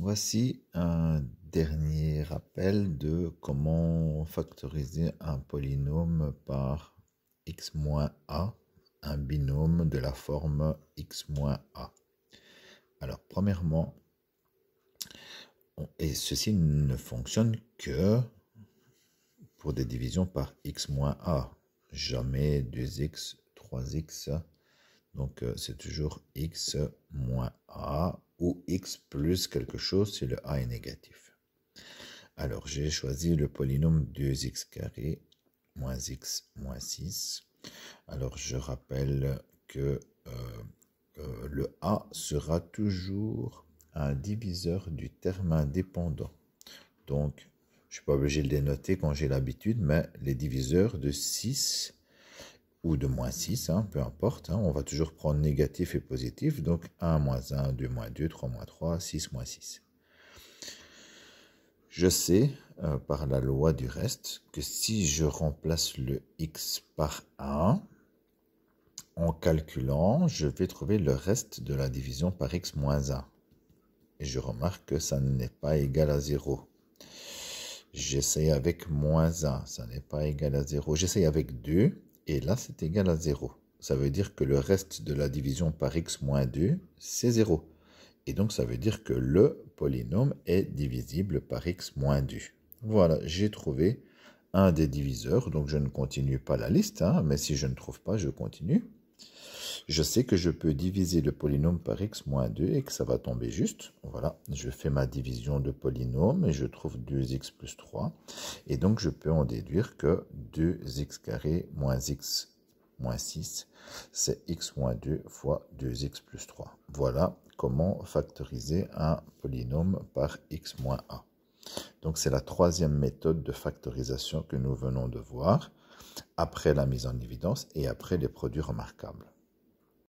Voici un dernier rappel de comment factoriser un polynôme par x moins a, un binôme de la forme x moins a. Alors, premièrement, et ceci ne fonctionne que pour des divisions par x moins a, jamais 2x, 3x. Donc, c'est toujours x moins a ou x plus quelque chose si le a est négatif. Alors, j'ai choisi le polynôme 2x carré moins x moins 6. Alors, je rappelle que le a sera toujours un diviseur du terme indépendant. Donc, je ne suis pas obligé de les noter quand j'ai l'habitude, mais les diviseurs de 6 ou de moins 6, peu importe, on va toujours prendre négatif et positif, donc 1 moins 1, 2 moins 2, 3 moins 3, 6 moins 6. Je sais, par la loi du reste, que si je remplace le x par 1, en calculant, je vais trouver le reste de la division par x moins 1. Et je remarque que ça n'est pas égal à 0. J'essaye avec moins 1, ça n'est pas égal à 0. J'essaye avec 2, et là c'est égal à 0. Ça veut dire que le reste de la division par x moins 2, c'est 0. Et donc ça veut dire que le polynôme est divisible par x moins 2. Voilà, j'ai trouvé un des diviseurs, donc je ne continue pas la liste, mais si je ne trouve pas, je continue. Je sais que je peux diviser le polynôme par x moins 2 et que ça va tomber juste. Voilà, je fais ma division de polynôme et je trouve 2x plus 3. Et donc, je peux en déduire que 2x carré moins x moins 6, c'est x moins 2 fois 2x plus 3. Voilà comment factoriser un polynôme par x moins a. Donc, c'est la troisième méthode de factorisation que nous venons de voir, après la mise en évidence et après les produits remarquables.